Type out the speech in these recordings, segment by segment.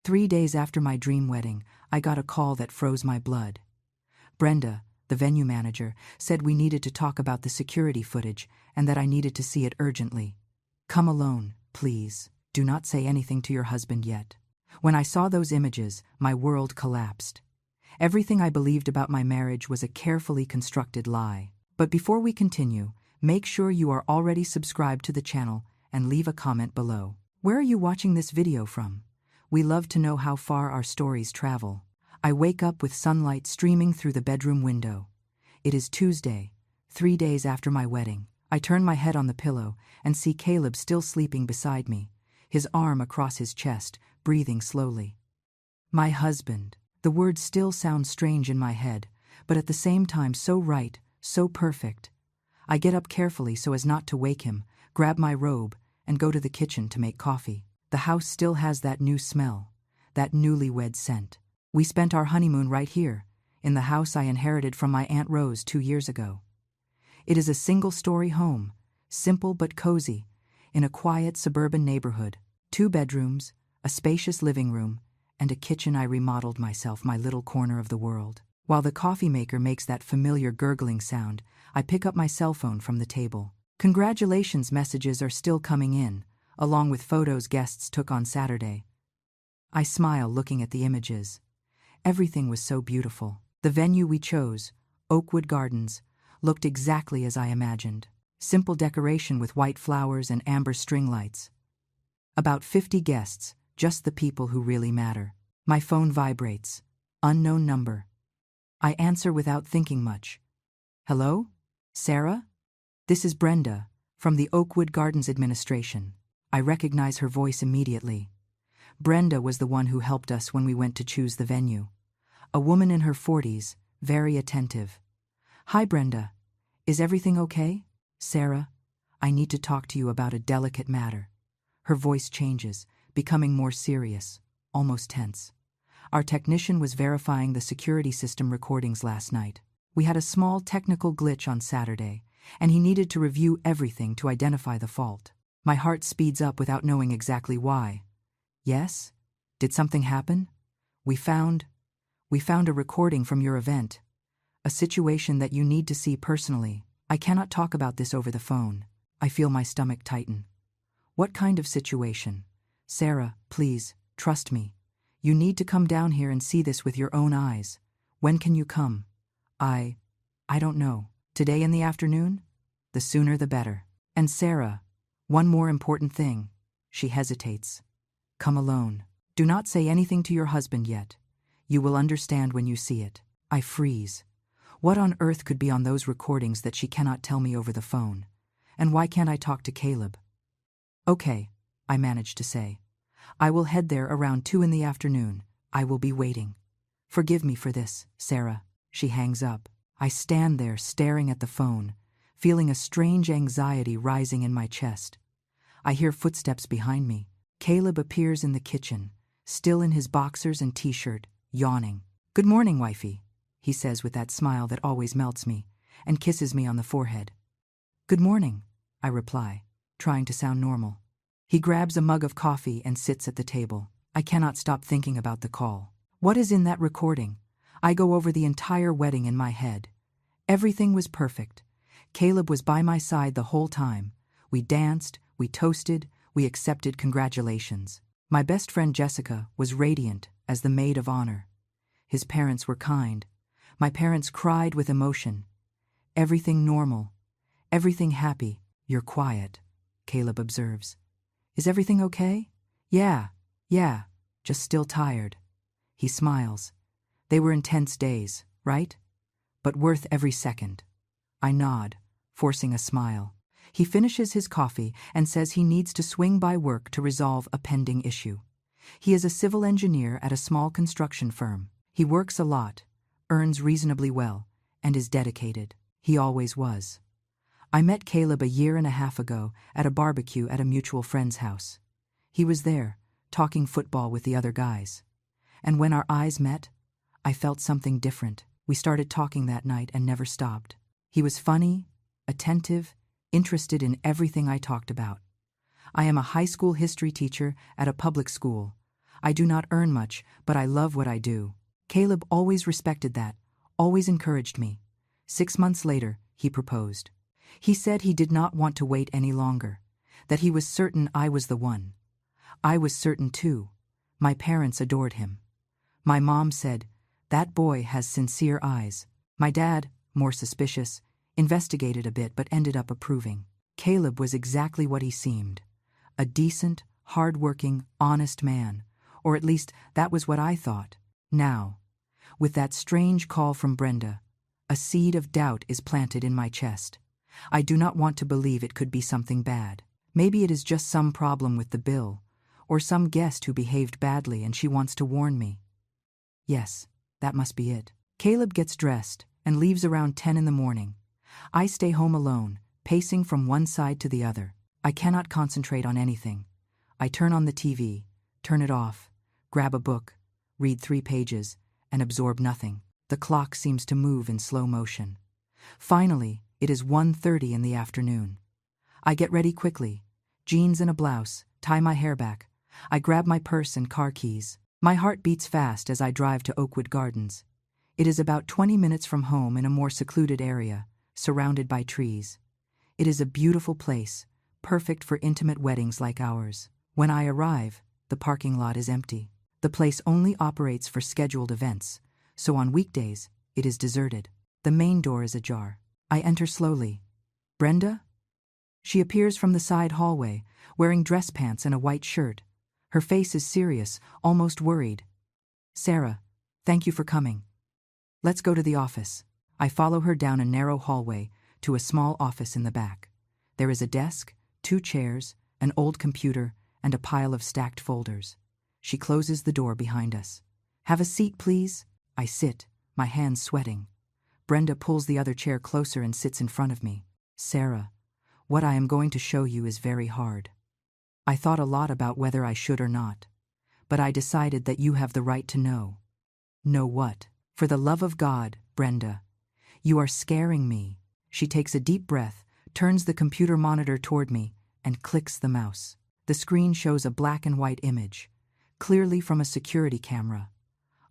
3 days after my dream wedding, I got a call that froze my blood. Brenda, the venue manager, said we needed to talk about the security footage and that I needed to see it urgently. Come alone, please. Do not say anything to your husband yet. When I saw those images, my world collapsed. Everything I believed about my marriage was a carefully constructed lie. But before we continue, make sure you are already subscribed to the channel and leave a comment below. Where are you watching this video from? We love to know how far our stories travel. I wake up with sunlight streaming through the bedroom window. It is Tuesday, 3 days after my wedding. I turn my head on the pillow and see Caleb still sleeping beside me, his arm across his chest, breathing slowly. My husband. The word still sounds strange in my head, but at the same time so right, so perfect. I get up carefully so as not to wake him, grab my robe, and go to the kitchen to make coffee. The house still has that new smell, that newlywed scent. We spent our honeymoon right here, in the house I inherited from my Aunt Rose 2 years ago. It is a single-story home, simple but cozy, in a quiet suburban neighborhood. 2 bedrooms, a spacious living room, and a kitchen I remodeled myself, my little corner of the world. While the coffee maker makes that familiar gurgling sound, I pick up my cell phone from the table. Congratulations messages are still coming in, along with photos guests took on Saturday. I smile looking at the images. Everything was so beautiful. The venue we chose, Oakwood Gardens, looked exactly as I imagined. Simple decoration with white flowers and amber string lights. About 50 guests, just the people who really matter. My phone vibrates. Unknown number. I answer without thinking much. Hello? Sarah? This is Brenda, from the Oakwood Gardens administration. I recognize her voice immediately. Brenda was the one who helped us when we went to choose the venue. A woman in her 40s, very attentive. Hi Brenda. Is everything okay? Sarah, I need to talk to you about a delicate matter. Her voice changes, becoming more serious, almost tense. Our technician was verifying the security system recordings last night. We had a small technical glitch on Saturday, and he needed to review everything to identify the fault. My heart speeds up without knowing exactly why. Yes? Did something happen? We found a recording from your event. A situation that you need to see personally. I cannot talk about this over the phone. I feel my stomach tighten. What kind of situation? Sarah, please, trust me. You need to come down here and see this with your own eyes. When can you come? I don't know. Today in the afternoon? The sooner the better. And Sarah, one more important thing. She hesitates. Come alone. Do not say anything to your husband yet. You will understand when you see it. I freeze. What on earth could be on those recordings that she cannot tell me over the phone? And why can't I talk to Caleb? Okay, I manage to say. I will head there around 2 in the afternoon. I will be waiting. Forgive me for this, Sarah. She hangs up. I stand there staring at the phone, feeling a strange anxiety rising in my chest. I hear footsteps behind me. Caleb appears in the kitchen, still in his boxers and t-shirt, yawning. Good morning, wifey, he says with that smile that always melts me, and kisses me on the forehead. Good morning, I reply, trying to sound normal. He grabs a mug of coffee and sits at the table. I cannot stop thinking about the call. What is in that recording? I go over the entire wedding in my head. Everything was perfect. Caleb was by my side the whole time. We danced, we toasted, we accepted congratulations. My best friend Jessica was radiant as the maid of honor. His parents were kind. My parents cried with emotion. Everything normal. Everything happy. You're quiet, Caleb observes. Is everything okay? Yeah, just still tired. He smiles. They were intense days, right? But worth every second. I nod, forcing a smile. He finishes his coffee and says he needs to swing by work to resolve a pending issue. He is a civil engineer at a small construction firm. He works a lot, earns reasonably well, and is dedicated. He always was. I met Caleb a year and a half ago at a barbecue at a mutual friend's house. He was there, talking football with the other guys. And when our eyes met, I felt something different. We started talking that night and never stopped. He was funny, attentive, interested in everything I talked about. I am a high school history teacher at a public school. I do not earn much, but I love what I do. Caleb always respected that, always encouraged me. 6 months later, he proposed. He said he did not want to wait any longer, that he was certain I was the one. I was certain too. My parents adored him. My mom said, "That boy has sincere eyes." My dad, more suspicious, investigated a bit but ended up approving. Caleb was exactly what he seemed. A decent, hard-working, honest man, or at least that was what I thought. Now, with that strange call from Brenda, a seed of doubt is planted in my chest. I do not want to believe it could be something bad. Maybe it is just some problem with the bill, or some guest who behaved badly and she wants to warn me. Yes, that must be it. Caleb gets dressed and leaves around 10 in the morning. I stay home alone, pacing from one side to the other. I cannot concentrate on anything. I turn on the TV, turn it off, grab a book, read 3 pages, and absorb nothing. The clock seems to move in slow motion. Finally, it is 1:30 in the afternoon. I get ready quickly, jeans and a blouse, tie my hair back. I grab my purse and car keys. My heart beats fast as I drive to Oakwood Gardens. It is about 20 minutes from home in a more secluded area, surrounded by trees. It is a beautiful place, perfect for intimate weddings like ours. When I arrive, the parking lot is empty. The place only operates for scheduled events, so on weekdays, it is deserted. The main door is ajar. I enter slowly. Brenda? She appears from the side hallway, wearing dress pants and a white shirt. Her face is serious, almost worried. Sarah, thank you for coming. Let's go to the office. I follow her down a narrow hallway to a small office in the back. There is a desk, 2 chairs, an old computer, and a pile of stacked folders. She closes the door behind us. Have a seat, please. I sit, my hands sweating. Brenda pulls the other chair closer and sits in front of me. Sarah, what I am going to show you is very hard. I thought a lot about whether I should or not, but I decided that you have the right to know. Know what? For the love of God, Brenda. You are scaring me. She takes a deep breath, turns the computer monitor toward me, and clicks the mouse. The screen shows a black and white image, clearly from a security camera.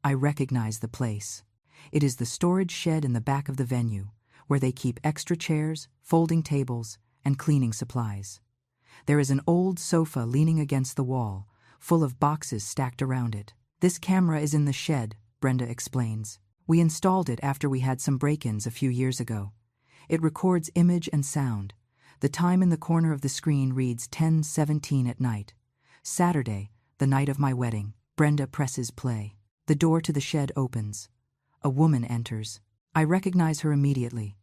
I recognize the place. It is the storage shed in the back of the venue, where they keep extra chairs, folding tables, and cleaning supplies. There is an old sofa leaning against the wall, full of boxes stacked around it. This camera is in the shed, Brenda explains. We installed it after we had some break-ins a few years ago. It records image and sound. The time in the corner of the screen reads 10:17 at night. Saturday, the night of my wedding. Brenda presses play. The door to the shed opens. A woman enters. I recognize her immediately.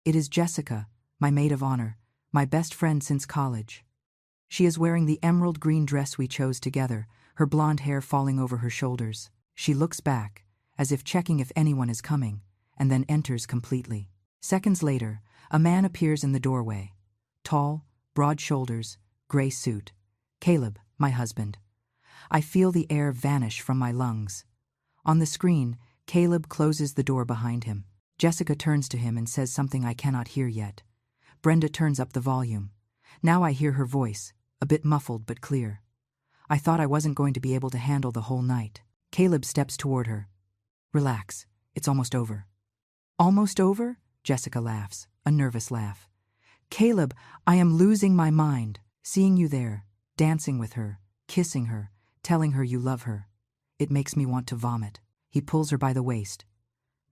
It is Jessica, my maid of honor, my best friend since college. She is wearing the emerald green dress we chose together, her blonde hair falling over her shoulders. She looks back, as if checking if anyone is coming, and then enters completely. Seconds later, a man appears in the doorway. Tall, broad shoulders, gray suit. Caleb, my husband. I feel the air vanish from my lungs. On the screen, Caleb closes the door behind him. Jessica turns to him and says something I cannot hear yet. Brenda turns up the volume. Now I hear her voice, a bit muffled but clear. I thought I wasn't going to be able to handle the whole night. Caleb steps toward her. Relax, it's almost over. Almost over? Jessica laughs, a nervous laugh. Caleb, I am losing my mind, seeing you there, dancing with her, kissing her, telling her you love her. It makes me want to vomit. He pulls her by the waist.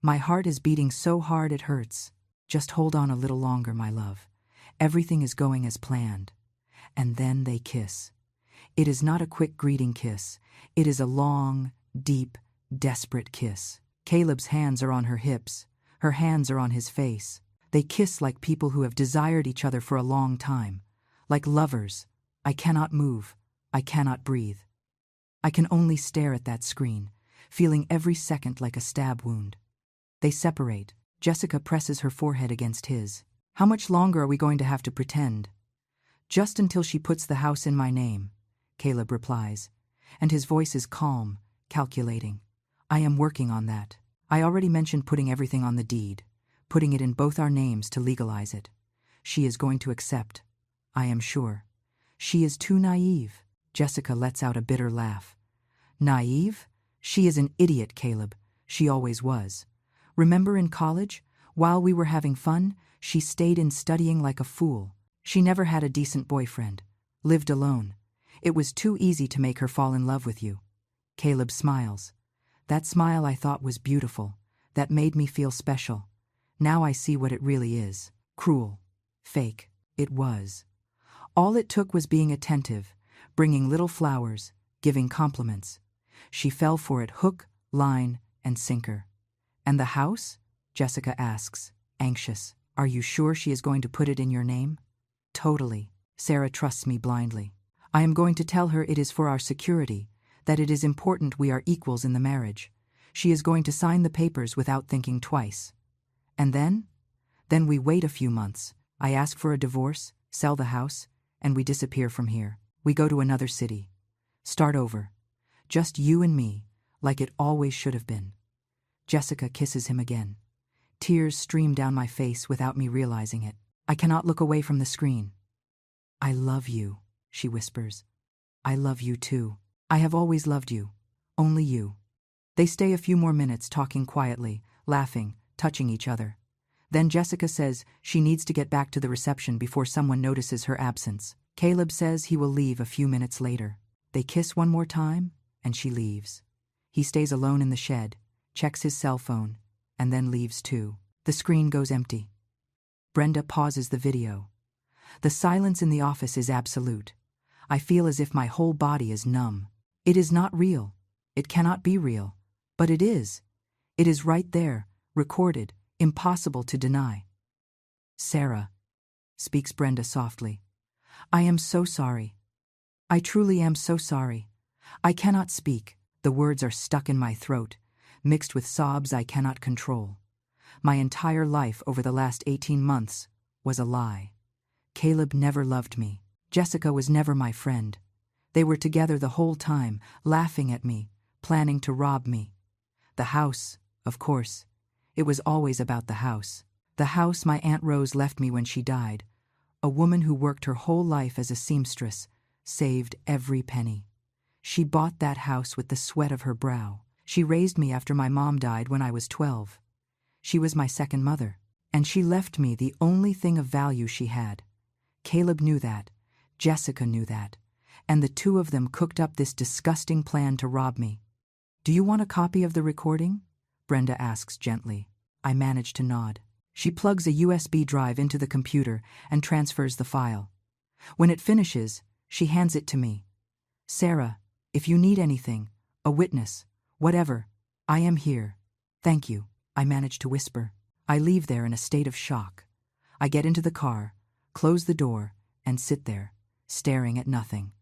My heart is beating so hard it hurts. Just hold on a little longer, my love. Everything is going as planned. And then they kiss. It is not a quick greeting kiss. It is a long, deep, desperate kiss. Caleb's hands are on her hips. Her hands are on his face. They kiss like people who have desired each other for a long time. Like lovers. I cannot move. I cannot breathe. I can only stare at that screen, feeling every second like a stab wound. They separate. Jessica presses her forehead against his. How much longer are we going to have to pretend? Just until she puts the house in my name, Caleb replies, and his voice is calm, calculating. I am working on that. I already mentioned putting everything on the deed, putting it in both our names to legalize it. She is going to accept, I am sure. She is too naive. Jessica lets out a bitter laugh. Naive? She is an idiot, Caleb. She always was. Remember in college? While we were having fun, she stayed in studying like a fool. She never had a decent boyfriend. Lived alone. It was too easy to make her fall in love with you. Caleb smiles. That smile I thought was beautiful. That made me feel special. Now I see what it really is. Cruel. Fake. It was. All it took was being attentive, bringing little flowers, giving compliments. She fell for it hook, line, and sinker. And the house? Jessica asks, anxious. Are you sure she is going to put it in your name? Totally. Sarah trusts me blindly. I am going to tell her it is for our security, that it is important we are equals in the marriage. She is going to sign the papers without thinking twice. And then? Then we wait a few months. I ask for a divorce, sell the house, and we disappear from here. We go to another city. Start over. Just you and me, like it always should have been. Jessica kisses him again. Tears stream down my face without me realizing it. I cannot look away from the screen. I love you, she whispers. I love you too. I have always loved you. Only you. They stay a few more minutes talking quietly, laughing, touching each other. Then Jessica says she needs to get back to the reception before someone notices her absence. Caleb says he will leave a few minutes later. They kiss one more time, and she leaves. He stays alone in the shed, checks his cell phone, and then leaves too. The screen goes empty. Brenda pauses the video. The silence in the office is absolute. I feel as if my whole body is numb. It is not real. It cannot be real. But it is. It is right there, recorded, impossible to deny. Sarah, speaks Brenda softly. I am so sorry. I truly am so sorry. I cannot speak. The words are stuck in my throat, mixed with sobs I cannot control. My entire life over the last 18 months was a lie. Caleb never loved me. Jessica was never my friend. They were together the whole time, laughing at me, planning to rob me. The house, of course. It was always about the house. The house my Aunt Rose left me when she died. A woman who worked her whole life as a seamstress, saved every penny. She bought that house with the sweat of her brow. She raised me after my mom died when I was 12. She was my second mother, and she left me the only thing of value she had. Caleb knew that. Jessica knew that. And the two of them cooked up this disgusting plan to rob me. Do you want a copy of the recording? Brenda asks gently. I manage to nod. She plugs a USB drive into the computer and transfers the file. When it finishes, she hands it to me. Sarah, if you need anything, a witness, whatever, I am here. Thank you, I manage to whisper. I leave there in a state of shock. I get into the car, close the door, and sit there, staring at nothing.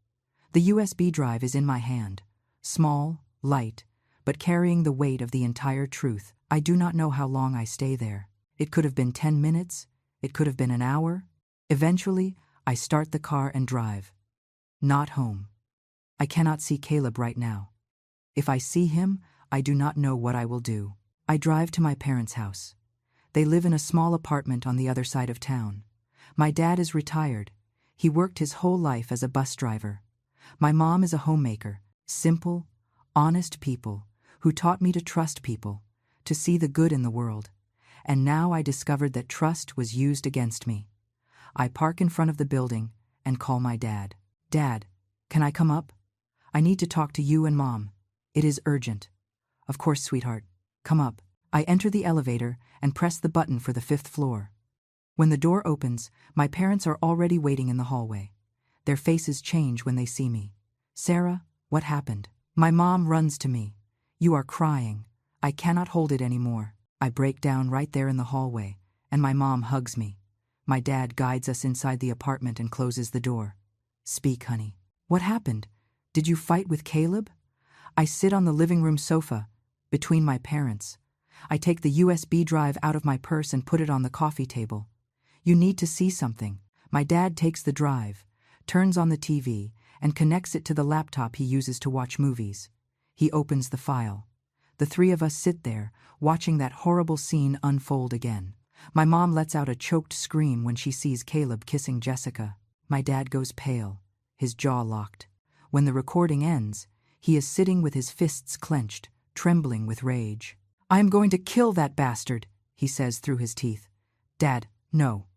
The USB drive is in my hand, small, light, but carrying the weight of the entire truth. I do not know how long I stay there. It could have been 10 minutes. It could have been an hour. Eventually, I start the car and drive. Not home. I cannot see Caleb right now. If I see him, I do not know what I will do. I drive to my parents' house. They live in a small apartment on the other side of town. My dad is retired. He worked his whole life as a bus driver. My mom is a homemaker, simple, honest people who taught me to trust people, to see the good in the world. And now I discovered that trust was used against me. I park in front of the building and call my dad. Dad, can I come up? I need to talk to you and Mom. It is urgent. Of course, sweetheart. Come up. I enter the elevator and press the button for the 5th floor. When the door opens, my parents are already waiting in the hallway. Their faces change when they see me. Sarah, what happened? My mom runs to me. You are crying. I cannot hold it anymore. I break down right there in the hallway, and my mom hugs me. My dad guides us inside the apartment and closes the door. Speak, honey. What happened? Did you fight with Caleb? I sit on the living room sofa, between my parents. I take the USB drive out of my purse and put it on the coffee table. You need to see something. My dad takes the drive, turns on the TV, and connects it to the laptop he uses to watch movies. He opens the file. The three of us sit there, watching that horrible scene unfold again. My mom lets out a choked scream when she sees Caleb kissing Jessica. My dad goes pale, his jaw locked. When the recording ends, He is sitting with his fists clenched, trembling with rage. "I am going to kill that bastard," he says through his teeth. "Dad, no."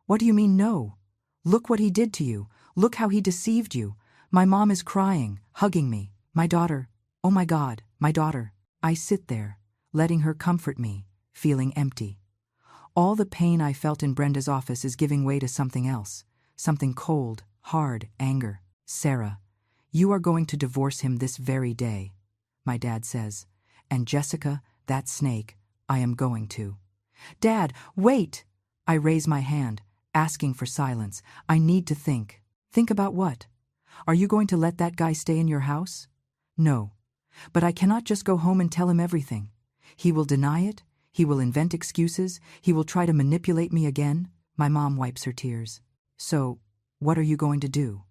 "What do you mean no? Look what he did to you. Look how he deceived you. My mom is crying, hugging me. My daughter, oh my God, my daughter." I sit there, letting her comfort me, feeling empty. All the pain I felt in Brenda's office is giving way to something else, something cold, hard, anger. "Sarah, you are going to divorce him this very day," my dad says. "And Jessica, that snake, I am going to." "Dad, wait!" I raise my hand, asking for silence. "I need to think." "Think about what? Are you going to let that guy stay in your house?" "No. But I cannot just go home and tell him everything. He will deny it, he will invent excuses, he will try to manipulate me again." My mom wipes her tears. "So, what are you going to do?"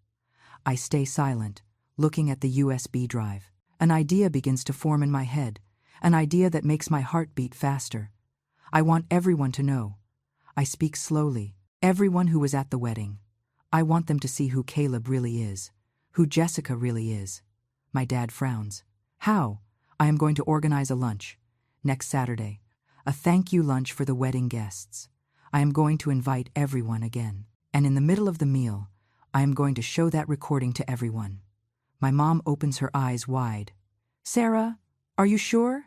I stay silent, looking at the USB drive. An idea begins to form in my head, an idea that makes my heart beat faster. I want everyone to know. I speak slowly. Everyone who was at the wedding. I want them to see who Caleb really is, who Jessica really is. My dad frowns. "How?" "I am going to organize a lunch next Saturday, a thank you lunch for the wedding guests. I am going to invite everyone again. And in the middle of the meal, I am going to show that recording to everyone." My mom opens her eyes wide. "Sarah, are you sure?"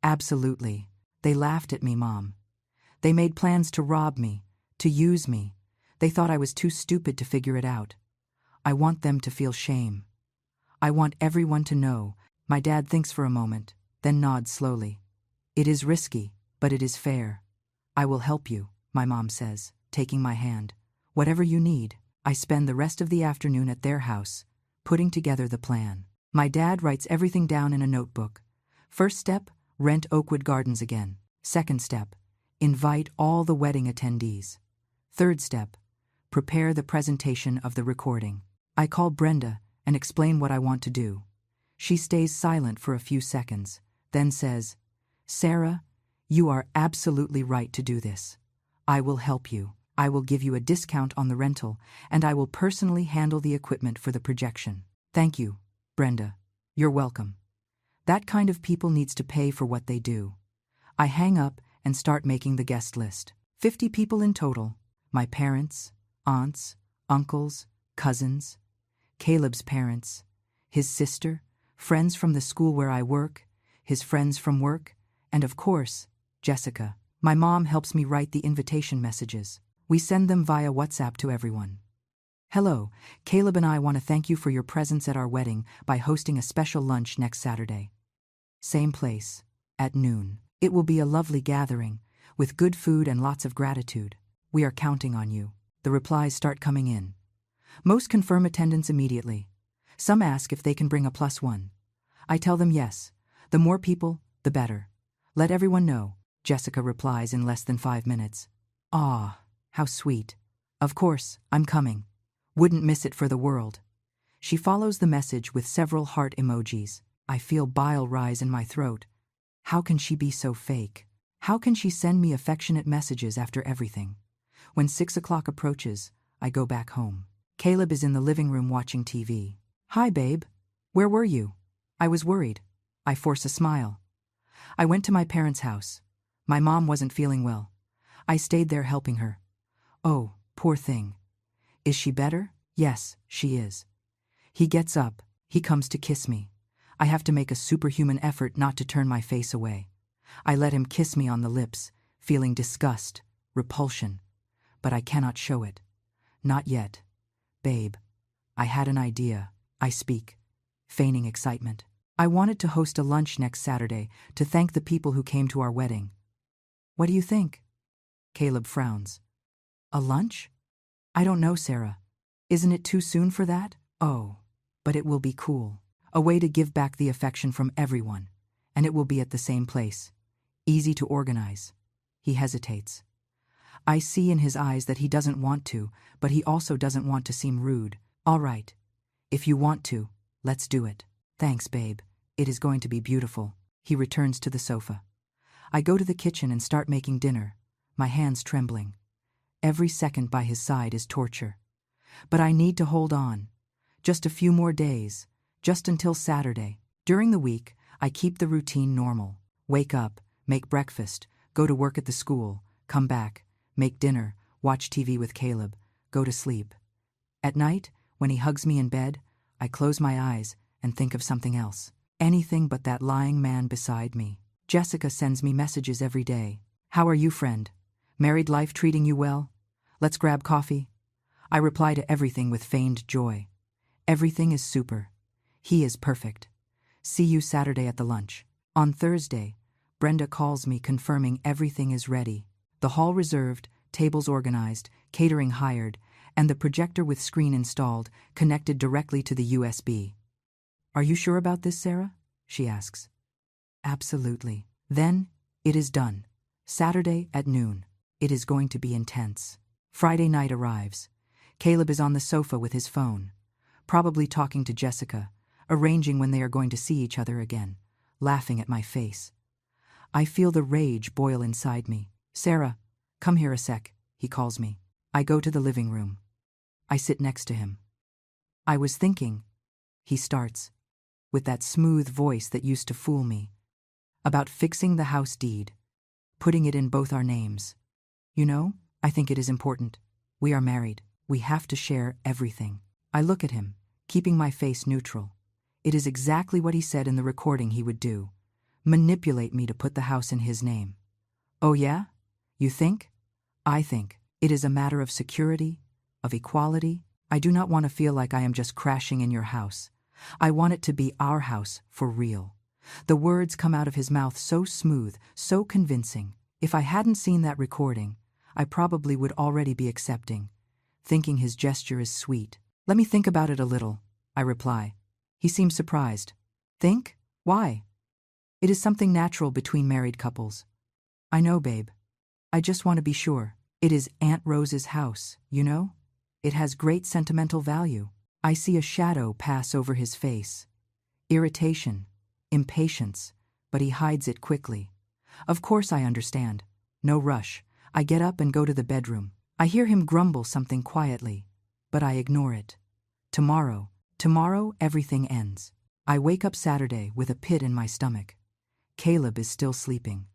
"Absolutely. They laughed at me, Mom. They made plans to rob me, to use me. They thought I was too stupid to figure it out. I want them to feel shame. I want everyone to know." My dad thinks for a moment, then nods slowly. "It is risky, but it is fair. I will help you," my mom says, taking my hand. "Whatever you need." I spend the rest of the afternoon at their house, putting together the plan. My dad writes everything down in a notebook. First step, rent Oakwood Gardens again. Second step, invite all the wedding attendees. Third step, prepare the presentation of the recording. I call Brenda and explain what I want to do. She stays silent for a few seconds, then says, "Sarah, you are absolutely right to do this. I will help you. I will give you a discount on the rental, and I will personally handle the equipment for the projection." "Thank you, Brenda. You're welcome." That kind of people needs to pay for what they do. I hang up and start making the guest list. 50 people in total. My parents, aunts, uncles, cousins, Caleb's parents, his sister, friends from the school where I work, his friends from work, and of course, Jessica. My mom helps me write the invitation messages. We send them via WhatsApp to everyone. "Hello, Caleb and I want to thank you for your presence at our wedding by hosting a special lunch next Saturday. Same place, at noon. It will be a lovely gathering, with good food and lots of gratitude. We are counting on you." The replies start coming in. Most confirm attendance immediately. Some ask if they can bring a +1. I tell them yes. The more people, the better. "Let everyone know," Jessica replies in less than 5 minutes. "Ah, how sweet. Of course, I'm coming. Wouldn't miss it for the world." She follows the message with several heart emojis. I feel bile rise in my throat. How can she be so fake? How can she send me affectionate messages after everything? When 6 o'clock approaches, I go back home. Caleb is in the living room watching TV. "Hi, babe. Where were you?" I was worried. I force a smile. "I went to my parents' house. My mom wasn't feeling well. I stayed there helping her." "Oh, poor thing. Is she better?" "Yes, she is." He gets up. He comes to kiss me. I have to make a superhuman effort not to turn my face away. I let him kiss me on the lips, feeling disgust, repulsion. But I cannot show it. "Not yet. Babe, I had an idea." I speak, feigning excitement. "I wanted to host a lunch next Saturday to thank the people who came to our wedding." "What do you think?" Caleb frowns. "A lunch? I don't know, Sarah. Isn't it too soon for that?" "Oh, but it will be cool. A way to give back the affection from everyone. And it will be at the same place. Easy to organize." He hesitates. I see in his eyes that he doesn't want to, but he also doesn't want to seem rude. "All right. If you want to, let's do it." "Thanks, babe. It is going to be beautiful." He returns to the sofa. I go to the kitchen and start making dinner, my hands trembling. Every second by his side is torture. But I need to hold on. Just a few more days. Just until Saturday. During the week, I keep the routine normal. Wake up, make breakfast, go to work at the school, come back, make dinner, watch TV with Caleb, go to sleep. At night, when he hugs me in bed, I close my eyes and think of something else. Anything but that lying man beside me. Jessica sends me messages every day. How are you, friend? Married life treating you well? Let's grab coffee. I reply to everything with feigned joy. Everything is super. He is perfect. See you Saturday at the lunch. On Thursday, Brenda calls me confirming everything is ready. The hall reserved, tables organized, catering hired, and the projector with screen installed, connected directly to the USB. Are you sure about this, Sarah? She asks. Absolutely. Then, it is done. Saturday at noon. It is going to be intense. Friday night arrives. Caleb is on the sofa with his phone, probably talking to Jessica, arranging when they are going to see each other again, laughing at my face. I feel the rage boil inside me. Sarah, come here a sec, he calls me. I go to the living room. I sit next to him. I was thinking, he starts, with that smooth voice that used to fool me, about fixing the house deed, putting it in both our names. You know, I think it is important. We are married. We have to share everything. I look at him, keeping my face neutral. It is exactly what he said in the recording he would do. Manipulate me to put the house in his name. Oh yeah? You think? I think. It is a matter of security, of equality. I do not want to feel like I am just crashing in your house. I want it to be our house for real. The words come out of his mouth so smooth, so convincing. If I hadn't seen that recording, I probably would already be accepting, thinking his gesture is sweet. Let me think about it a little, I reply. He seems surprised. Think? Why? It is something natural between married couples. I know, babe. I just want to be sure. It is Aunt Rose's house, you know? It has great sentimental value. I see a shadow pass over his face. Irritation, impatience, but he hides it quickly. Of course I understand. No rush. I get up and go to the bedroom. I hear him grumble something quietly, but I ignore it. Tomorrow everything ends. I wake up Saturday with a pit in my stomach. Caleb is still sleeping.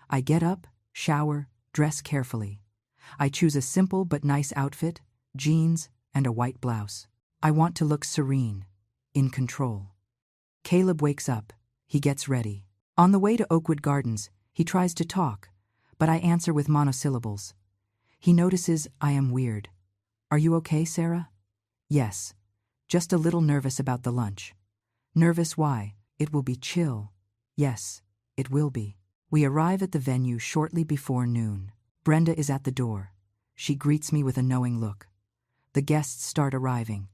I get up, shower, dress carefully. I choose a simple but nice outfit, jeans, and a white blouse. I want to look serene, in control. Caleb wakes up. He gets ready. On the way to Oakwood Gardens, he tries to talk, but I answer with monosyllables. He notices I am weird. Are you okay, Sarah? Yes. Just a little nervous about the lunch. Nervous why? It will be chill. Yes, it will be. We arrive at the venue shortly before noon. Brenda is at the door. She greets me with a knowing look. The guests start arriving.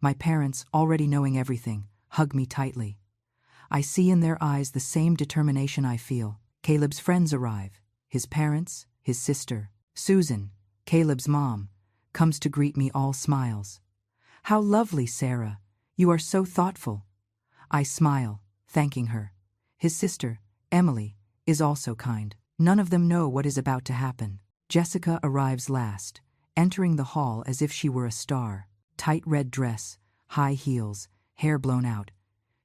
My parents, already knowing everything, hug me tightly. I see in their eyes the same determination I feel. Caleb's friends arrive. His parents, his sister, Susan, Caleb's mom, comes to greet me all smiles. How lovely, Sarah. You are so thoughtful. I smile, thanking her. His sister, Emily, is also kind. None of them know what is about to happen. Jessica arrives last, entering the hall as if she were a star. Tight red dress, high heels, hair blown out.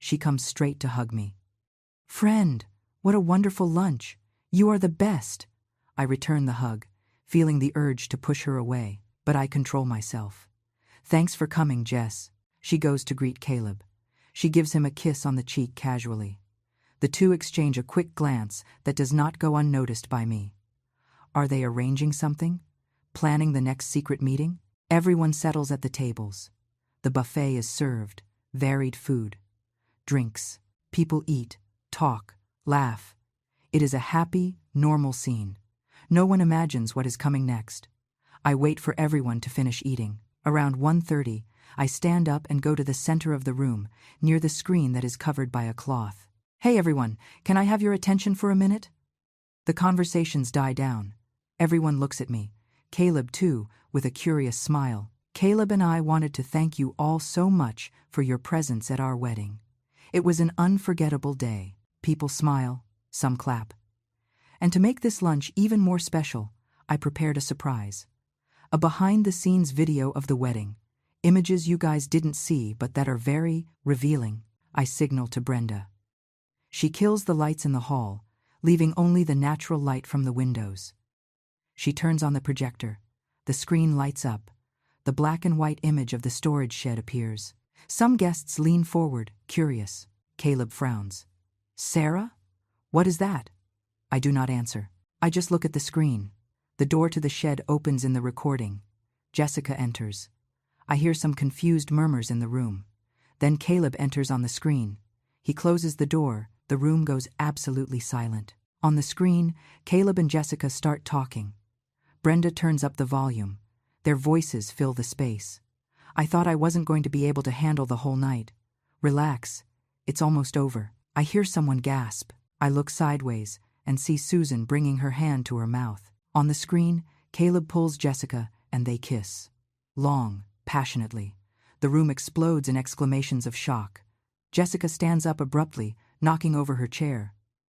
She comes straight to hug me. Friend, what a wonderful lunch. You are the best. I return the hug, feeling the urge to push her away, but I control myself. Thanks for coming, Jess. She goes to greet Caleb. She gives him a kiss on the cheek casually. The two exchange a quick glance that does not go unnoticed by me. Are they arranging something? Planning the next secret meeting? Everyone settles at the tables. The buffet is served, varied food, drinks. People eat, talk, laugh. It is a happy, normal scene. No one imagines what is coming next. I wait for everyone to finish eating. Around 1:30, I stand up and go to the center of the room, near the screen that is covered by a cloth. Hey everyone, can I have your attention for a minute? The conversations die down. Everyone looks at me. Caleb, too, with a curious smile. Caleb and I wanted to thank you all so much for your presence at our wedding. It was an unforgettable day. People smile, some clap. And to make this lunch even more special, I prepared a surprise. A behind-the-scenes video of the wedding. Images you guys didn't see but that are very revealing, I signal to Brenda. She kills the lights in the hall, leaving only the natural light from the windows. She turns on the projector. The screen lights up. The black and white image of the storage shed appears. Some guests lean forward, curious. Caleb frowns. Sarah? What is that? I do not answer. I just look at the screen. The door to the shed opens in the recording. Jessica enters. I hear some confused murmurs in the room. Then Caleb enters on the screen. He closes the door. The room goes absolutely silent. On the screen, Caleb and Jessica start talking. Brenda turns up the volume. Their voices fill the space. I thought I wasn't going to be able to handle the whole night. Relax. It's almost over. I hear someone gasp. I look sideways and see Susan bringing her hand to her mouth. On the screen, Caleb pulls Jessica and they kiss. Long, passionately. The room explodes in exclamations of shock. Jessica stands up abruptly, knocking over her chair.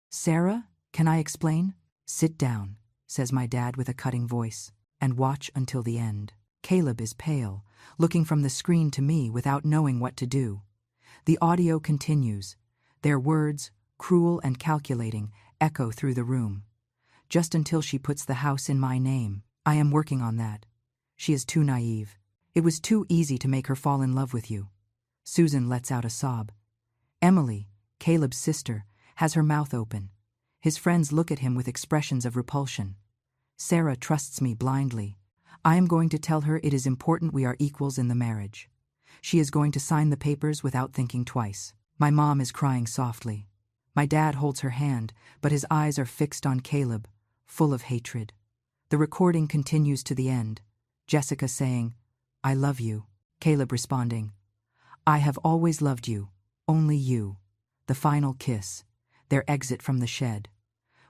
Sarah, can I explain? Sit down, says my dad with a cutting voice, and watch until the end. Caleb is pale, looking from the screen to me without knowing what to do. The audio continues. Their words, cruel and calculating, echo through the room. Just until she puts the house in my name. I am working on that. She is too naive. It was too easy to make her fall in love with you. Susan lets out a sob. Emily, Caleb's sister, has her mouth open. His friends look at him with expressions of repulsion. Sarah trusts me blindly. I am going to tell her it is important we are equals in the marriage. She is going to sign the papers without thinking twice. My mom is crying softly. My dad holds her hand, but his eyes are fixed on Caleb, full of hatred. The recording continues to the end. Jessica saying, I love you. Caleb responding, I have always loved you. Only you. The final kiss. Their exit from the shed.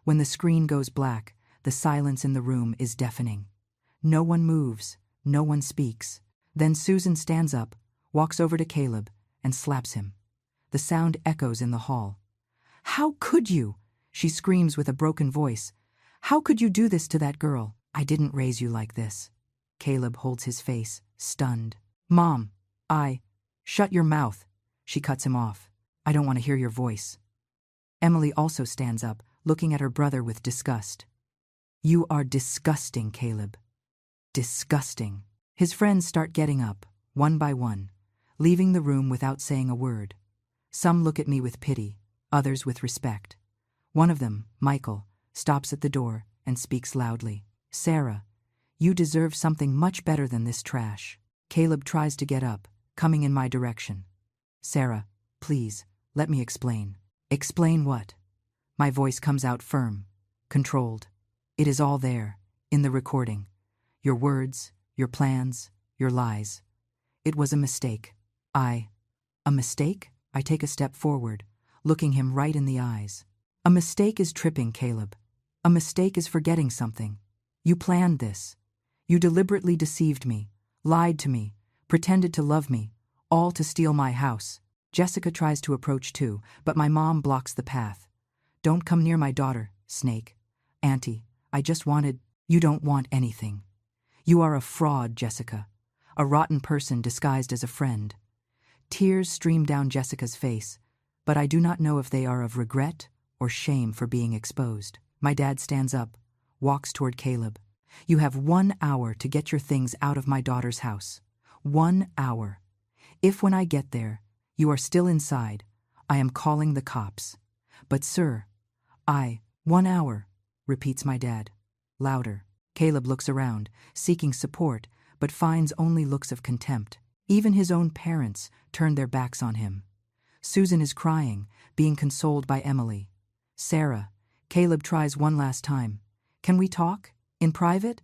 When the screen goes black, the silence in the room is deafening. No one moves. No one speaks. Then Susan stands up, walks over to Caleb, and slaps him. The sound echoes in the hall. How could you? She screams with a broken voice. How could you do this to that girl? I didn't raise you like this. Caleb holds his face, stunned. Mom, shut your mouth. She cuts him off. I don't want to hear your voice. Emily also stands up, looking at her brother with disgust. You are disgusting, Caleb. Disgusting. His friends start getting up, one by one, leaving the room without saying a word. Some look at me with pity, others with respect. One of them, Michael, stops at the door and speaks loudly. Sarah, you deserve something much better than this trash. Caleb tries to get up, coming in my direction. Sarah, please, let me explain. Explain what? My voice comes out firm, controlled. It is all there, in the recording. Your words, your plans, your lies. It was a mistake. A mistake? I take a step forward, looking him right in the eyes. A mistake is tripping, Caleb. A mistake is forgetting something. You planned this. You deliberately deceived me, lied to me, pretended to love me, all to steal my house. Jessica tries to approach too, but my mom blocks the path. Don't come near my daughter, Snake. Auntie, I just wanted... You don't want anything. You are a fraud, Jessica. A rotten person disguised as a friend. Tears stream down Jessica's face, but I do not know if they are of regret or shame for being exposed. My dad stands up, walks toward Caleb. You have 1 hour to get your things out of my daughter's house. 1 hour. If when I get there, you are still inside, I am calling the cops. But sir, 1 hour, repeats my dad. Louder. Caleb looks around, seeking support, but finds only looks of contempt. Even his own parents turn their backs on him. Susan is crying, being consoled by Emily. Sarah, Caleb tries one last time. Can we talk? In private?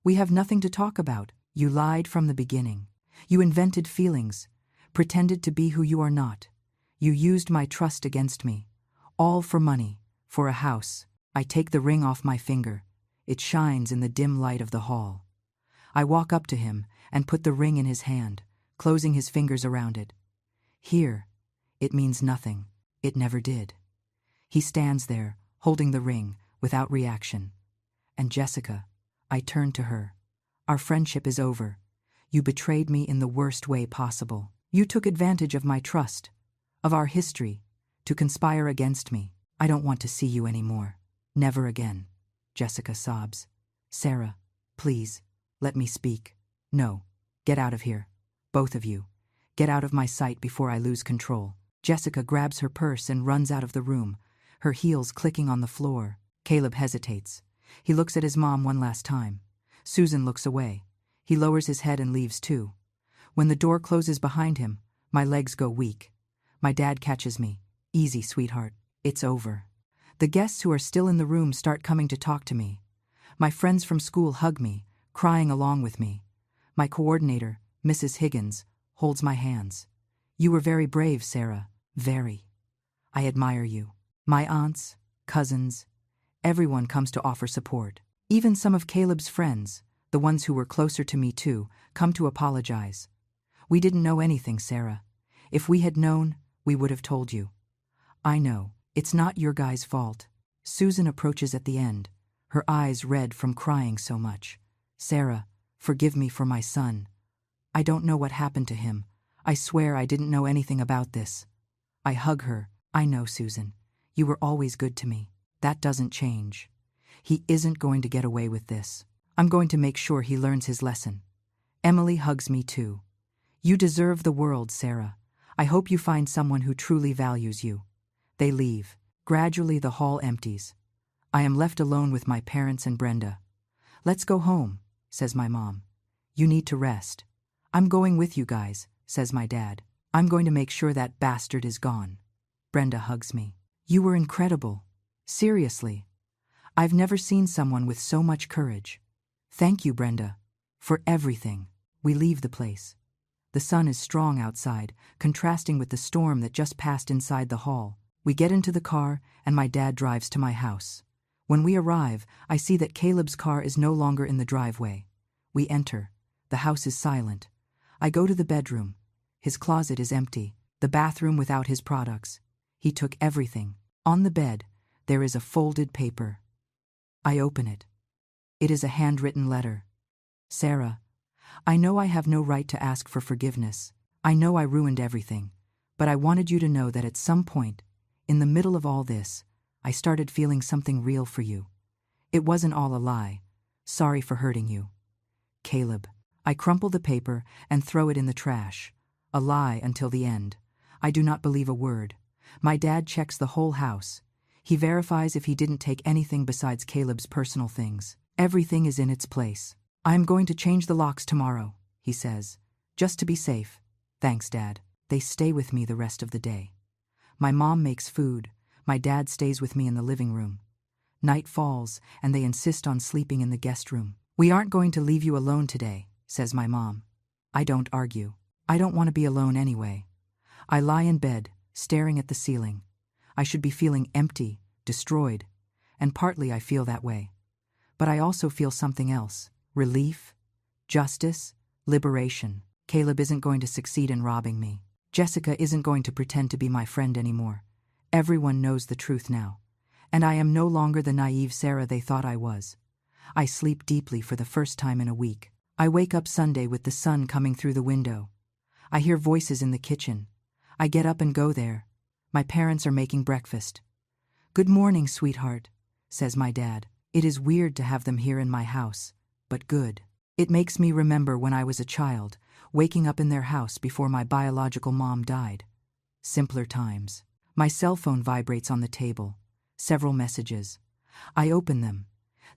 We have nothing to talk about. You lied from the beginning. You invented feelings, pretended to be who you are not. You used my trust against me. All for money, for a house. I take the ring off my finger. It shines in the dim light of the hall. I walk up to him and put the ring in his hand, closing his fingers around it. Here, it means nothing. It never did. He stands there, holding the ring, without reaction. And Jessica, I turn to her. Our friendship is over. You betrayed me in the worst way possible. You took advantage of my trust, of our history, to conspire against me. I don't want to see you anymore. Never again. Jessica sobs. Sarah, please, let me speak. No, get out of here. Both of you. Get out of my sight before I lose control. Jessica grabs her purse and runs out of the room, her heels clicking on the floor. Caleb hesitates. He looks at his mom one last time. Susan looks away. He lowers his head and leaves too. When the door closes behind him, my legs go weak. My dad catches me. Easy, sweetheart. It's over. The guests who are still in the room start coming to talk to me. My friends from school hug me, crying along with me. My coordinator, Mrs. Higgins, holds my hands. You were very brave, Sarah. Very. I admire you. My aunts, cousins, everyone comes to offer support. Even some of Caleb's friends, the ones who were closer to me too, come to apologize. We didn't know anything, Sarah. If we had known, we would have told you. I know, it's not your guys' fault. Susan approaches at the end, her eyes red from crying so much. Sarah, forgive me for my son. I don't know what happened to him. I swear I didn't know anything about this. I hug her. I know, Susan. You were always good to me. That doesn't change. He isn't going to get away with this. I'm going to make sure he learns his lesson. Emily hugs me too. You deserve the world, Sarah. I hope you find someone who truly values you. They leave. Gradually the hall empties. I am left alone with my parents and Brenda. Let's go home, says my mom. You need to rest. I'm going with you guys, says my dad. I'm going to make sure that bastard is gone. Brenda hugs me. You were incredible. Seriously. I've never seen someone with so much courage. Thank you, Brenda, for everything. We leave the place. The sun is strong outside, contrasting with the storm that just passed inside the hall. We get into the car, and my dad drives to my house. When we arrive, I see that Caleb's car is no longer in the driveway. We enter. The house is silent. I go to the bedroom. His closet is empty, the bathroom without his products. He took everything. On the bed, there is a folded paper. I open it. It is a handwritten letter. Sarah, I know I have no right to ask for forgiveness. I know I ruined everything. But I wanted you to know that at some point, in the middle of all this, I started feeling something real for you. It wasn't all a lie. Sorry for hurting you. Caleb. I crumple the paper and throw it in the trash. A lie until the end. I do not believe a word. My dad checks the whole house. He verifies if he didn't take anything besides Caleb's personal things. Everything is in its place. I am going to change the locks tomorrow, he says. Just to be safe. Thanks, Dad. They stay with me the rest of the day. My mom makes food. My dad stays with me in the living room. Night falls, and they insist on sleeping in the guest room. We aren't going to leave you alone today, says my mom. I don't argue. I don't want to be alone anyway. I lie in bed, staring at the ceiling. I should be feeling empty, destroyed, and partly I feel that way. But I also feel something else. Relief, justice, liberation. Caleb isn't going to succeed in robbing me. Jessica isn't going to pretend to be my friend anymore. Everyone knows the truth now. And I am no longer the naive Sarah they thought I was. I sleep deeply for the first time in a week. I wake up Sunday with the sun coming through the window. I hear voices in the kitchen. I get up and go there. My parents are making breakfast. Good morning, sweetheart, says my dad. It is weird to have them here in my house, but good. It makes me remember when I was a child, waking up in their house before my biological mom died. Simpler times. My cell phone vibrates on the table. Several messages. I open them.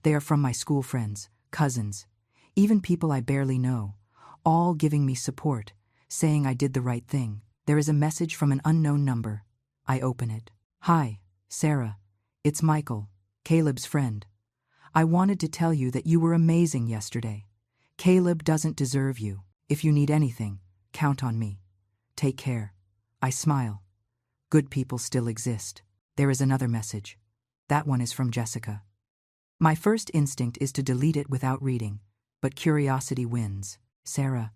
They are from my school friends, cousins, even people I barely know, all giving me support, saying I did the right thing. There is a message from an unknown number. I open it. Hi, Sarah. It's Michael, Caleb's friend. I wanted to tell you that you were amazing yesterday. Caleb doesn't deserve you. If you need anything, count on me. Take care. I smile. Good people still exist. There is another message. That one is from Jessica. My first instinct is to delete it without reading, but curiosity wins. Sarah,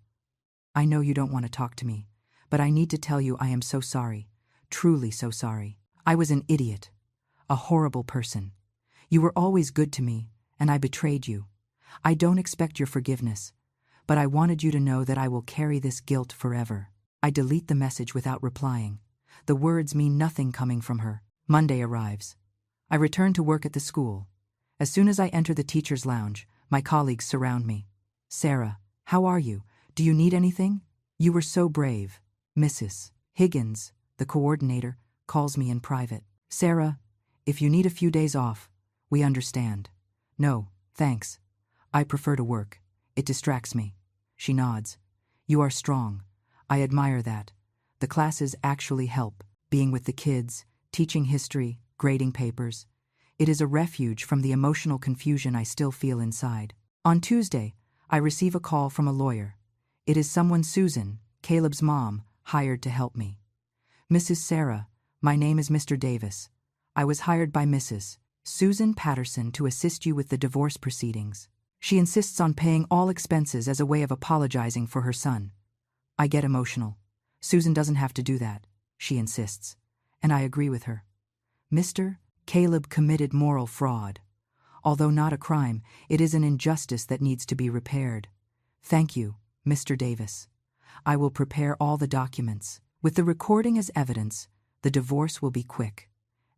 I know you don't want to talk to me, but I need to tell you I am so sorry. Truly so sorry. I was an idiot. A horrible person. You were always good to me, and I betrayed you. I don't expect your forgiveness, but I wanted you to know that I will carry this guilt forever. I delete the message without replying. The words mean nothing coming from her. Monday arrives. I return to work at the school. As soon as I enter the teacher's lounge, my colleagues surround me. Sarah, how are you? Do you need anything? You were so brave. Mrs. Higgins, the coordinator, calls me in private. Sarah, if you need a few days off, we understand. No, thanks. I prefer to work. It distracts me. She nods. You are strong. I admire that. The classes actually help. Being with the kids, teaching history, grading papers. It is a refuge from the emotional confusion I still feel inside. On Tuesday, I receive a call from a lawyer. It is someone Susan, Caleb's mom, hired to help me. Mrs. Sarah, my name is Mr. Davis. I was hired by Mrs. Susan Patterson to assist you with the divorce proceedings. She insists on paying all expenses as a way of apologizing for her son. I get emotional. Susan doesn't have to do that, she insists, and I agree with her. Mr. Caleb committed moral fraud. Although not a crime, it is an injustice that needs to be repaired. Thank you, Mr. Davis. I will prepare all the documents. With the recording as evidence, the divorce will be quick.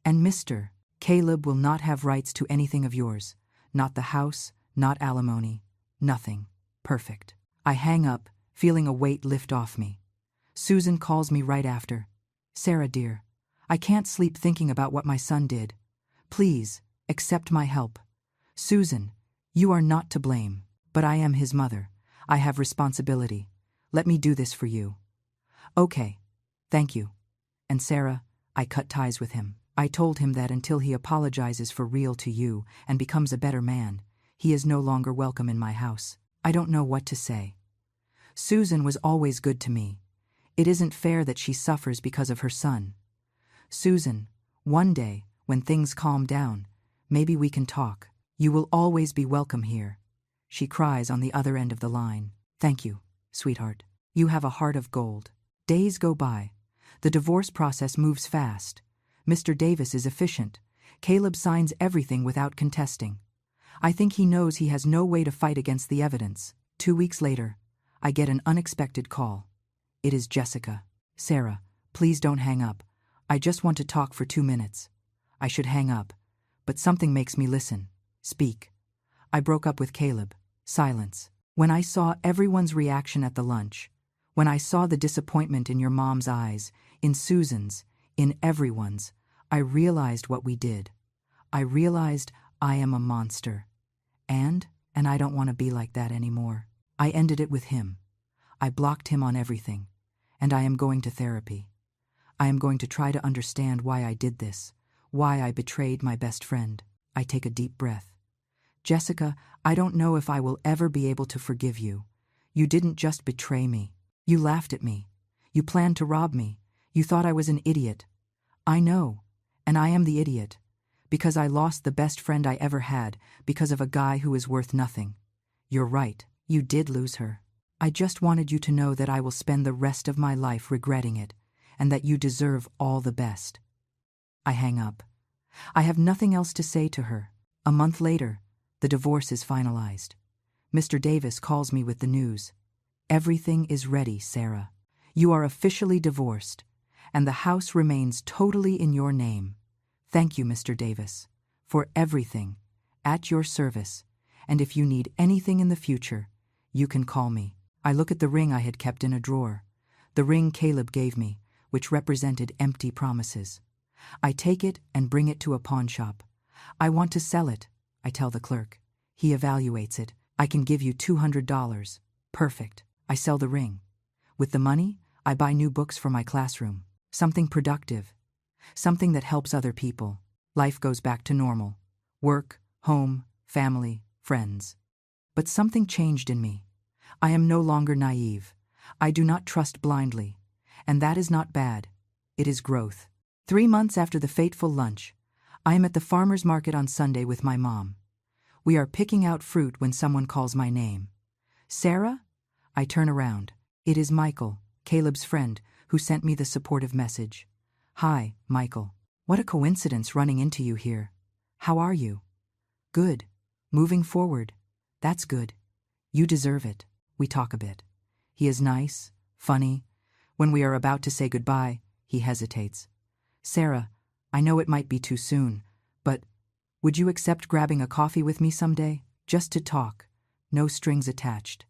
And Mr. Caleb will not have rights to anything of yours. Not the house, not alimony, nothing. Perfect. I hang up, feeling a weight lift off me. Susan calls me right after. Sarah, dear, I can't sleep thinking about what my son did. Please, accept my help. Susan, you are not to blame, but I am his mother. I have responsibility. Let me do this for you. Okay, thank you. And Sarah, I cut ties with him. I told him that until he apologizes for real to you and becomes a better man, he is no longer welcome in my house. I don't know what to say. Susan was always good to me. It isn't fair that she suffers because of her son. Susan, one day, when things calm down, maybe we can talk. You will always be welcome here. She cries on the other end of the line. Thank you, sweetheart. You have a heart of gold. Days go by. The divorce process moves fast. Mr. Davis is efficient. Caleb signs everything without contesting. I think he knows he has no way to fight against the evidence. 2 weeks later, I get an unexpected call. It is Jessica. Sarah, please don't hang up. I just want to talk for 2 minutes. I should hang up, but something makes me listen. Speak. I broke up with Caleb. Silence. When I saw everyone's reaction at the lunch, when I saw the disappointment in your mom's eyes, in Susan's, in everyone's, I realized what we did. I realized I am a monster. And I don't want to be like that anymore. I ended it with him. I blocked him on everything. And I am going to therapy. I am going to try to understand why I did this, why I betrayed my best friend. I take a deep breath. Jessica, I don't know if I will ever be able to forgive you. You didn't just betray me. You laughed at me. You planned to rob me. You thought I was an idiot. I know, and I am the idiot, because I lost the best friend I ever had because of a guy who is worth nothing. You're right, you did lose her. I just wanted you to know that I will spend the rest of my life regretting it, and that you deserve all the best. I hang up. I have nothing else to say to her. A month later, the divorce is finalized. Mr. Davis calls me with the news. Everything is ready, Sarah. You are officially divorced, and the house remains totally in your name. Thank you, Mr. Davis, for everything, at your service, and if you need anything in the future, you can call me. I look at the ring I had kept in a drawer, the ring Caleb gave me, which represented empty promises. I take it and bring it to a pawn shop. I want to sell it, I tell the clerk. He evaluates it. I can give you $200. Perfect. I sell the ring. With the money, I buy new books for my classroom. Something productive. Something that helps other people. Life goes back to normal. Work, home, family, friends. But something changed in me. I am no longer naive. I do not trust blindly. And that is not bad. It is growth. 3 months after the fateful lunch, I am at the farmer's market on Sunday with my mom. We are picking out fruit when someone calls my name. Sarah? I turn around. It is Michael, Caleb's friend, who sent me the supportive message. Hi, Michael. What a coincidence running into you here. How are you? Good. Moving forward. That's good. You deserve it. We talk a bit. He is nice, funny. When we are about to say goodbye, he hesitates. Sarah, I know it might be too soon, but would you accept grabbing a coffee with me someday? Just to talk. No strings attached.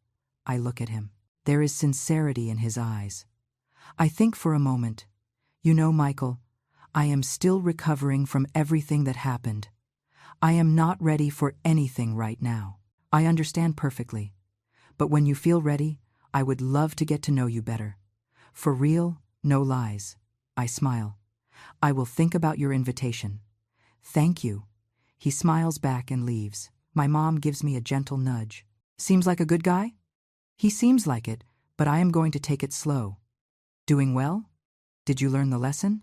I look at him. There is sincerity in his eyes. I think for a moment. You know, Michael, I am still recovering from everything that happened. I am not ready for anything right now. I understand perfectly. But when you feel ready, I would love to get to know you better. For real, no lies. I smile. I will think about your invitation. Thank you. He smiles back and leaves. My mom gives me a gentle nudge. Seems like a good guy? He seems like it, but I am going to take it slow. Doing well? Did you learn the lesson?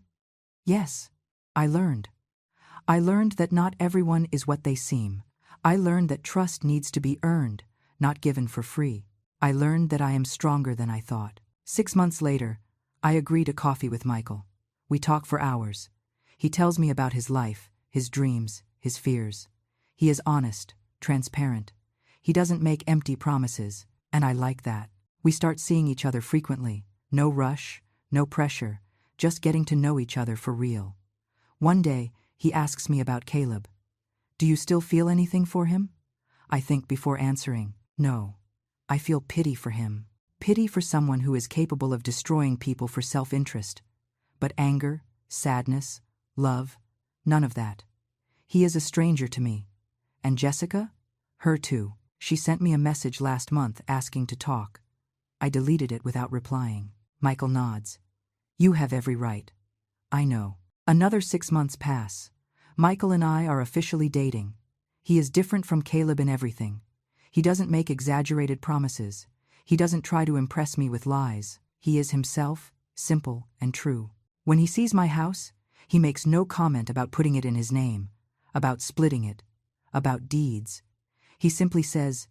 Yes, I learned. I learned that not everyone is what they seem. I learned that trust needs to be earned, not given for free. I learned that I am stronger than I thought. 6 months later, I agree to coffee with Michael. We talk for hours. He tells me about his life, his dreams, his fears. He is honest, transparent. He doesn't make empty promises, and I like that. We start seeing each other frequently. No rush, no pressure, just getting to know each other for real. One day, he asks me about Caleb. Do you still feel anything for him? I think before answering, no. I feel pity for him. Pity for someone who is capable of destroying people for self-interest. But anger, sadness, love, none of that. He is a stranger to me. And Jessica? Her too. She sent me a message last month asking to talk. I deleted it without replying. Michael nods. You have every right. I know. Another 6 months pass. Michael and I are officially dating. He is different from Caleb in everything. He doesn't make exaggerated promises. He doesn't try to impress me with lies. He is himself, simple and true. When he sees my house, he makes no comment about putting it in his name, about splitting it, about deeds. He simply says,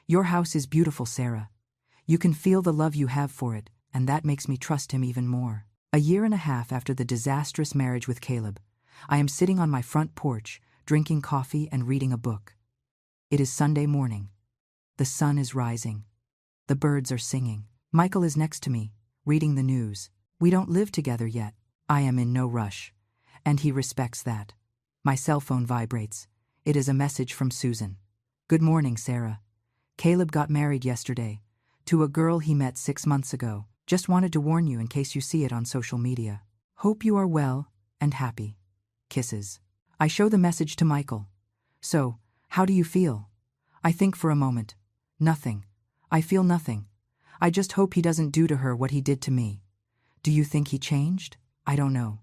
"Your house is beautiful, Sarah. You can feel the love you have for it, and that makes me trust him even more." A year and a half after the disastrous marriage with Caleb, I am sitting on my front porch, drinking coffee and reading a book. It is Sunday morning. The sun is rising. The birds are singing. Michael is next to me, reading the news. We don't live together yet. I am in no rush, and he respects that. My cell phone vibrates. It is a message from Susan. Good morning, Sarah. Caleb got married yesterday, to a girl he met 6 months ago. Just wanted to warn you in case you see it on social media. Hope you are well and happy. Kisses. I show the message to Michael. So, how do you feel? I think for a moment. Nothing. I feel nothing. I just hope he doesn't do to her what he did to me. Do you think he changed? I don't know.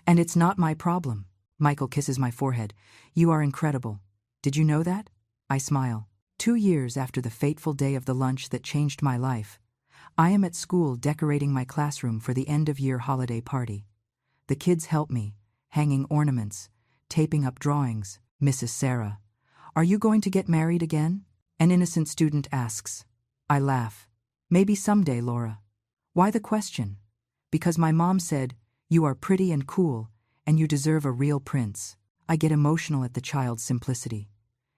And it's not my problem. Michael kisses my forehead. You are incredible. Did you know that? I smile. 2 years after the fateful day of the lunch that changed my life, I am at school decorating my classroom for the end-of-year holiday party. The kids help me, hanging ornaments, taping up drawings. Mrs. Sarah, are you going to get married again? An innocent student asks. I laugh. Maybe someday, Laura. Why the question? Because my mom said, you are pretty and cool, and you deserve a real prince. I get emotional at the child's simplicity.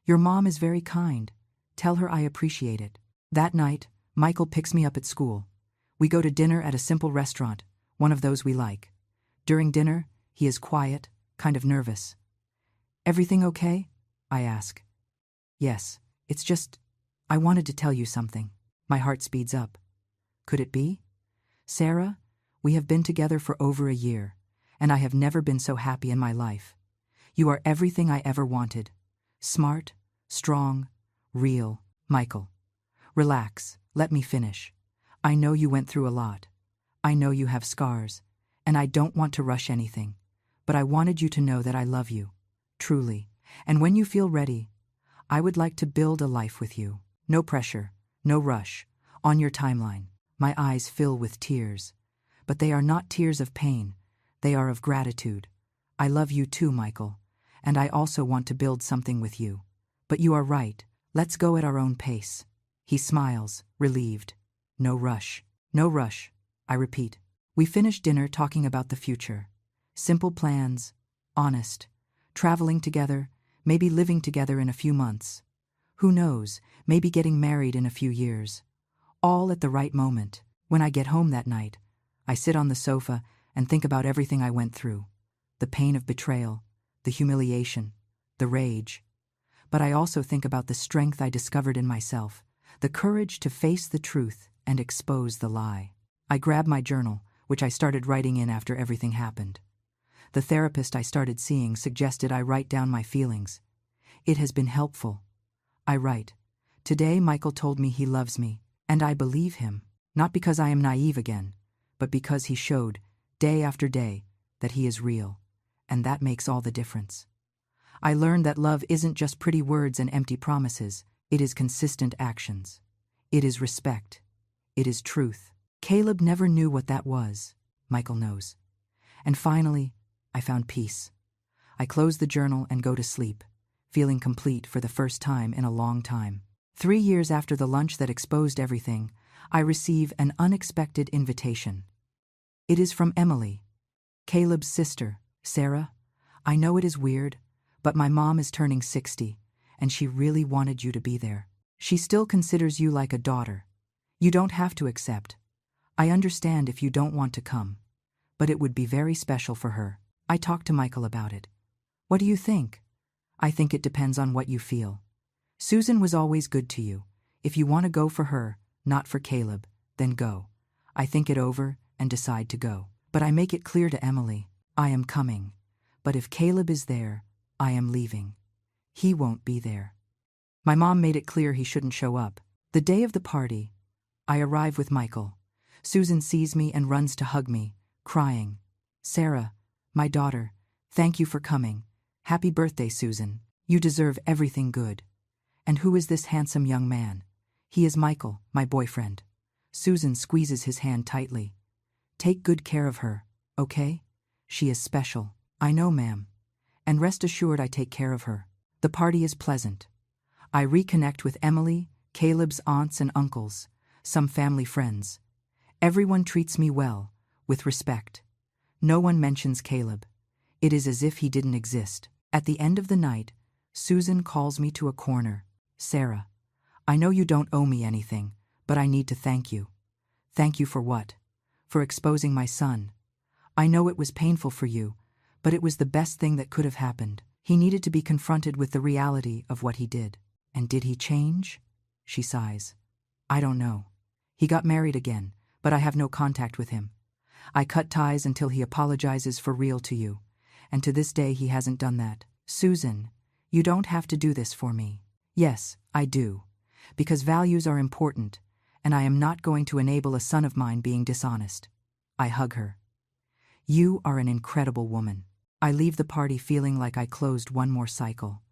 Your mom is very kind. Tell her I appreciate it. That night, Michael picks me up at school. We go to dinner at a simple restaurant, one of those we like. During dinner, he is quiet, kind of nervous. Everything okay? I ask. Yes, it's just, I wanted to tell you something. My heart speeds up. Could it be? Sarah, we have been together for over a year, and I have never been so happy in my life. You are everything I ever wanted. Smart, strong, real. Michael. Relax, let me finish. I know you went through a lot. I know you have scars, and I don't want to rush anything, but I wanted you to know that I love you, truly, and when you feel ready, I would like to build a life with you. No pressure, no rush, on your timeline. My eyes fill with tears, but they are not tears of pain, they are of gratitude. I love you too, Michael, and I also want to build something with you. But you are right, let's go at our own pace. He smiles, relieved. No rush. No rush, I repeat. We finish dinner talking about the future. Simple plans, honest, traveling together, maybe living together in a few months. Who knows, maybe getting married in a few years. all at the right moment. When I get home that night, I sit on the sofa and think about everything I went through. The pain of betrayal, the humiliation, the rage. But I also think about the strength I discovered in myself, the courage to face the truth and expose the lie. I grab my journal, which I started writing in after everything happened. The therapist I started seeing suggested I write down my feelings. It has been helpful. I write, "Today Michael told me he loves me, and I believe him, not because I am naive again, but because he showed, day after day, that he is real, and that makes all the difference. I learned that love isn't just pretty words and empty promises, it is consistent actions. It is respect. It is truth." Caleb never knew what that was. Michael knows. And finally, I found peace. I close the journal and go to sleep, feeling complete for the first time in a long time. 3 years after the lunch that exposed everything, I receive an unexpected invitation. It is from Emily, Caleb's sister. "Sarah, I know it is weird, but my mom is turning 60, and she really wanted you to be there. She still considers you like a daughter. You don't have to accept. I understand if you don't want to come, but it would be very special for her." I talked to Michael about it. "What do you think?" "I think it depends on what you feel. Susan was always good to you. If you want to go for her, not for Caleb, then go. I think it over and decide to go. But I make it clear to Emily, I am coming. But if Caleb is there, I am leaving. He won't be there." My mom made it clear he shouldn't show up. The day of the party, I arrive with Michael. Susan sees me and runs to hug me, crying, "Sarah, my daughter, thank you for coming. Happy birthday, Susan. You deserve everything good." "And who is this handsome young man?" "He is Michael, my boyfriend." Susan squeezes his hand tightly. "Take good care of her, okay? She is special." "I know, ma'am. And rest assured I take care of her." The party is pleasant. I reconnect with Emily, Caleb's aunts and uncles, some family friends. Everyone treats me well, with respect. No one mentions Caleb. It is as if he didn't exist. At the end of the night, Susan calls me to a corner. "Sarah, I know you don't owe me anything, but I need to thank you." "Thank you for what?" "For exposing my son. I know it was painful for you, but it was the best thing that could have happened. He needed to be confronted with the reality of what he did." "And did he change?" She sighs. "I don't know. He got married again, but I have no contact with him. I cut ties until he apologizes for real to you, and to this day he hasn't done that." "Susan, you don't have to do this for me." "Yes, I do, because values are important, and I am not going to enable a son of mine being dishonest." I hug her. "You are an incredible woman." I leave the party feeling like I closed one more cycle.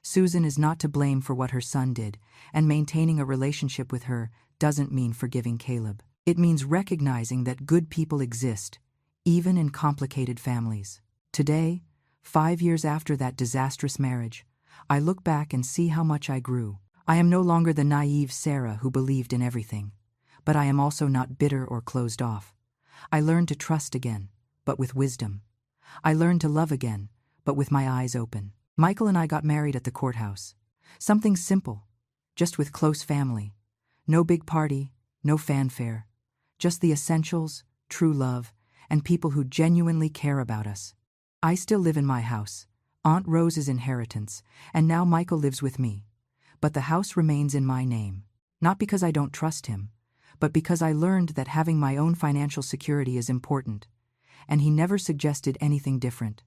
Susan is not to blame for what her son did, and maintaining a relationship with her doesn't mean forgiving Caleb. It means recognizing that good people exist, even in complicated families. Today, 5 years after that disastrous marriage, I look back and see how much I grew. I am no longer the naive Sarah who believed in everything, but I am also not bitter or closed off. I learned to trust again, but with wisdom. I learned to love again, but with my eyes open. Michael and I got married at the courthouse. Something simple, just with close family. No big party, no fanfare. Just the essentials, true love, and people who genuinely care about us. I still live in my house, Aunt Rose's inheritance, and now Michael lives with me. But the house remains in my name, not because I don't trust him, but because I learned that having my own financial security is important, and he never suggested anything different.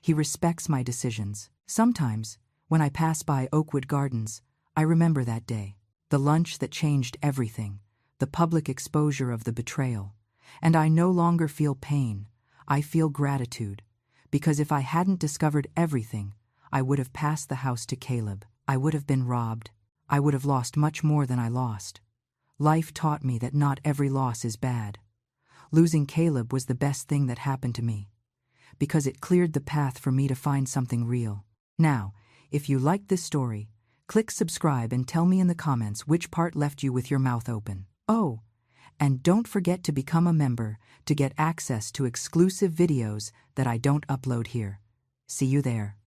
He respects my decisions. Sometimes, when I pass by Oakwood Gardens, I remember that day, the lunch that changed everything, the public exposure of the betrayal, and I no longer feel pain, I feel gratitude, because if I hadn't discovered everything, I would have passed the house to Caleb. I would have been robbed. I would have lost much more than I lost. Life taught me that not every loss is bad. Losing Caleb was the best thing that happened to me, because it cleared the path for me to find something real. Now, if you liked this story, click subscribe and tell me in the comments which part left you with your mouth open. Oh, and don't forget to become a member to get access to exclusive videos that I don't upload here. See you there.